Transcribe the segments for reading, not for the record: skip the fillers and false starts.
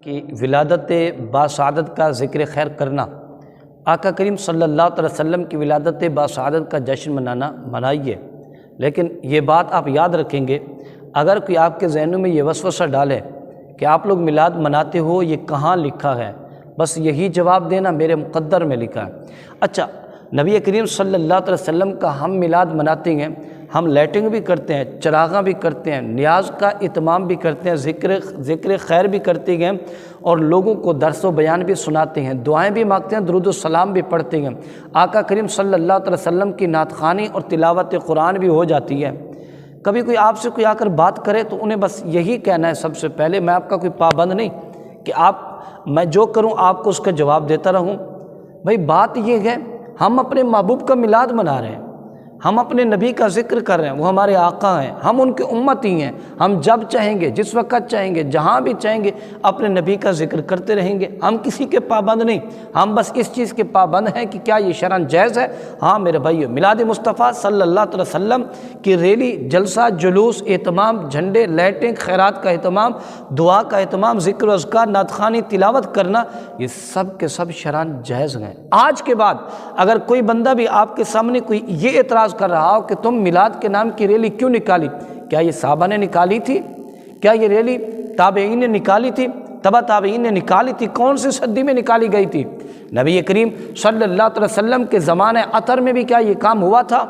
کہ ولادت باسعادت کا ذکر خیر کرنا، آقا کریم صلی اللہ علیہ وسلم کی ولادت باسعادت کا جشن منائیے، لیکن یہ بات آپ یاد رکھیں گے، اگر کوئی آپ کے ذہنوں میں یہ وسوسہ ڈالے کہ آپ لوگ میلاد مناتے ہو، یہ کہاں لکھا ہے، بس یہی جواب دینا میرے مقدر میں لکھا ہے۔ اچھا، نبی کریم صلی اللہ علیہ وسلم کا ہم میلاد مناتے ہیں، ہم لائٹنگ بھی کرتے ہیں، چراغاں بھی کرتے ہیں، نیاز کا اہتمام بھی کرتے ہیں، ذکر خیر بھی کرتے ہیں، اور لوگوں کو درس و بیان بھی سناتے ہیں، دعائیں بھی مانگتے ہیں، درود و سلام بھی پڑھتے ہیں، آقا کریم صلی اللہ علیہ وسلم کی نعت خوانی اور تلاوت قرآن بھی ہو جاتی ہے۔ کبھی کوئی آپ سے کوئی آ کر بات کرے تو انہیں بس یہی کہنا ہے، سب سے پہلے میں آپ کا کوئی پابند نہیں کہ میں جو کروں آپ کو اس کا جواب دیتا رہوں۔ بھائی بات یہ ہے، ہم اپنے محبوب کا میلاد منا رہے ہیں، ہم اپنے نبی کا ذکر کر رہے ہیں، وہ ہمارے آقا ہیں، ہم ان کے امت ہی ہیں، ہم جب چاہیں گے، جس وقت چاہیں گے، جہاں بھی چاہیں گے اپنے نبی کا ذکر کرتے رہیں گے، ہم کسی کے پابند نہیں، ہم بس اس چیز کے پابند ہیں کہ کیا یہ شرعاً جائز ہے۔ ہاں میرے بھائیو، میلاد مصطفیٰ صلی اللہ علیہ وسلم کی ریلی، جلسہ، جلوس، اہتمام، جھنڈے، لائٹنگ، خیرات کا اہتمام، دعا کا اہتمام، ذکر و اذکار، نعت خوانی، تلاوت کرنا، یہ سب کے سب شرعاً جائز ہیں۔ آج کے بعد اگر کوئی بندہ بھی آپ کے سامنے کوئی یہ اعتراض کر رہا ہو کہ تم میلاد کے نام کی ریلی کیوں نکالی، کیا یہ صحابہ نے نکالی تھی؟ کیا یہ ریلی تابعین نے نکالی تھی؟ تبع تابعین نے نکالی تھی؟ کون سی صدی میں نکالی گئی تھی؟ نبی کریم صلی اللہ علیہ وسلم کے زمانہ عطر میں بھی کیا یہ کام ہوا تھا؟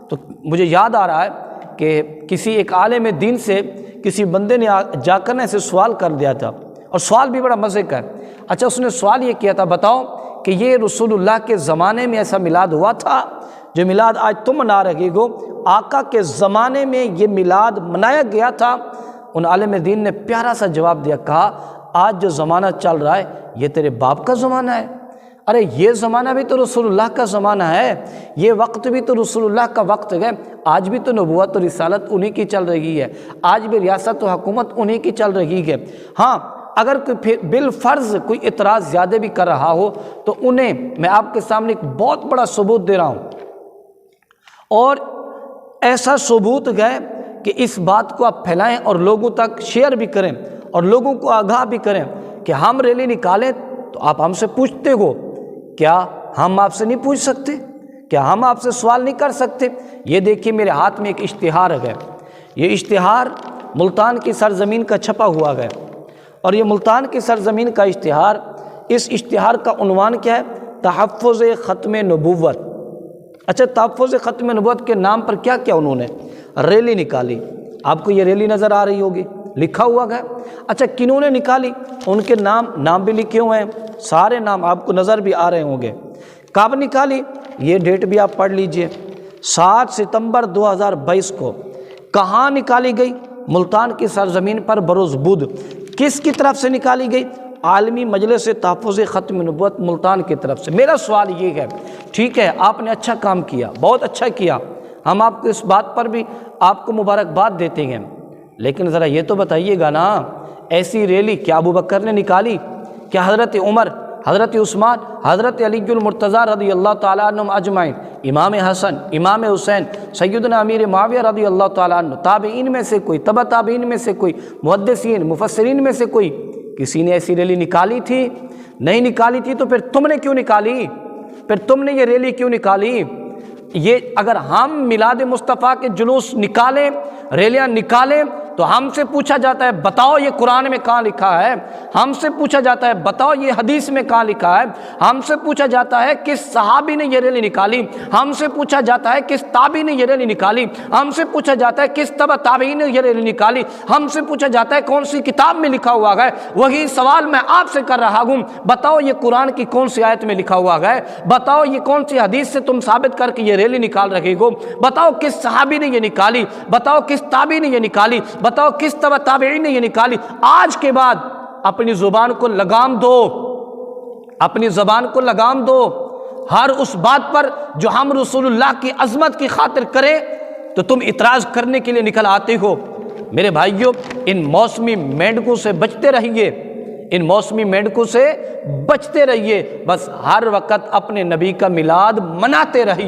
تو مجھے یاد آ رہا ہے کہ کسی ایک عالم دین سے کسی بندے نے جا کر ایسے سوال کر دیا تھا، اور سوال بھی بڑا مزے کا ہے۔ اچھا، اس نے سوال یہ کیا تھا، بتاؤ کہ یہ رسول اللہ کے زمانے میں ایسا میلاد ہوا تھا جو میلاد آج تم منا رہے ہو؟ آقا کے زمانے میں یہ میلاد منایا گیا تھا؟ ان عالم دین نے پیارا سا جواب دیا، کہا آج جو زمانہ چل رہا ہے یہ تیرے باپ کا زمانہ ہے۔ ارے یہ زمانہ بھی تو رسول اللہ کا زمانہ ہے، یہ وقت بھی تو رسول اللہ کا وقت ہے، آج بھی تو نبوت و رسالت انہی کی چل رہی ہے، آج بھی ریاست و حکومت انہی کی چل رہی ہے۔ ہاں، اگر کوئی بالفرض کوئی اعتراض زیادہ بھی کر رہا ہو تو انہیں میں آپ کے سامنے ایک بہت بڑا ثبوت دے رہا ہوں، اور ایسا ثبوت ہے کہ اس بات کو آپ پھیلائیں اور لوگوں تک شیئر بھی کریں اور لوگوں کو آگاہ بھی کریں کہ ہم ریلی نکالیں تو آپ ہم سے پوچھتے ہو، کیا ہم آپ سے نہیں پوچھ سکتے؟ کیا ہم آپ سے سوال نہیں کر سکتے؟ یہ دیکھیے میرے ہاتھ میں ایک اشتہار ہے، یہ اشتہار ملتان کی سرزمین کا چھپا ہوا ہے، اور یہ ملتان کی سرزمین کا اشتہار، اس اشتہار کا عنوان کیا ہے؟ تحفظ ختم نبوت۔ اچھا، تحفظ ختم نبوت کے نام پر کیا کیا انہوں نے؟ ریلی نکالی۔ آپ کو یہ ریلی نظر آ رہی ہوگی، لکھا ہوا ہے۔ اچھا، کنہوں نے نکالی؟ ان کے نام بھی لکھے ہوئے ہیں، سارے نام آپ کو نظر بھی آ رہے ہوں گے۔ کب نکالی؟ یہ ڈیٹ بھی آپ پڑھ لیجئے، 7 ستمبر 2022 کو۔ کہاں نکالی گئی؟ ملتان کی سرزمین پر بروز بدھ۔ کس کی طرف سے نکالی گئی؟ عالمی مجلس تحفظ ختم نبوت ملتان کی طرف سے۔ میرا سوال یہ ہے، ٹھیک ہے آپ نے اچھا کام کیا، بہت اچھا کیا، ہم آپ کو اس بات پر بھی آپ کو مبارکباد دیتے ہیں، لیکن ذرا یہ تو بتائیے گا نا، ایسی ریلی کیا ابو بکر نے نکالی؟ کیا حضرت عمر، حضرت عثمان، حضرت علی المرتضیٰ رضی اللہ تعالیٰ عنہم اجمعین، امام حسن، امام حسین، سیدنا امیر معاویہ رضی اللہ تعالیٰ عنہ، تابعین میں سے کوئی، تبع تابعین میں سے کوئی، محدثین، مفسرین میں سے کوئی، کسی نے ایسی ریلی نکالی تھی؟ نہیں نکالی تھی، تو پھر تم نے کیوں نکالی؟ پھر تم نے یہ ریلی کیوں نکالی؟ یہ اگر ہم میلاد مصطفیٰ کے جلوس نکالیں، ریلیاں نکالیں، تو ہم سے پوچھا جاتا ہے بتاؤ یہ قرآن میں کہاں لکھا ہے؟ ہم سے پوچھا جاتا ہے بتاؤ یہ حدیث میں کہاں لکھا ہے؟ ہم سے پوچھا جاتا ہے کس صحابی نے یہ ریلی نکالی؟ ہم سے پوچھا جاتا ہے کس تابعی نے یہ ریلی نکالی؟ ہم سے پوچھا جاتا ہے کس تبع تابعین نے یہ ریلی نکالی؟ ہم سے پوچھا جاتا ہے کون سی کتاب میں لکھا ہوا ہے؟ وہی سوال میں آپ سے کر رہا ہوں، بتاؤ یہ قرآن کی کون سی آیت میں لکھا ہوا ہے؟ بتاؤ یہ کون سی حدیث سے تم ثابت کر کے یہ ریلی نکال رہے ہو؟ بتاؤ کس صحابی نے یہ نکالی؟ بتاؤ کس تابعی نے یہ نکالی؟ بتاؤ کس تبع تابعین نے یہ نکالی؟ آج کے بعد اپنی زبان کو لگام دو، اپنی زبان کو لگام دو، ہر اس بات پر جو ہم رسول اللہ کی عظمت کی خاطر کرے تو تم اعتراض کرنے کے لیے نکل آتے ہو۔ میرے بھائیوں، ان موسمی مینڈکوں سے بچتے رہیے، ان موسمی مینڈکوں سے بچتے رہیے، بس ہر وقت اپنے نبی کا میلاد مناتے رہیے۔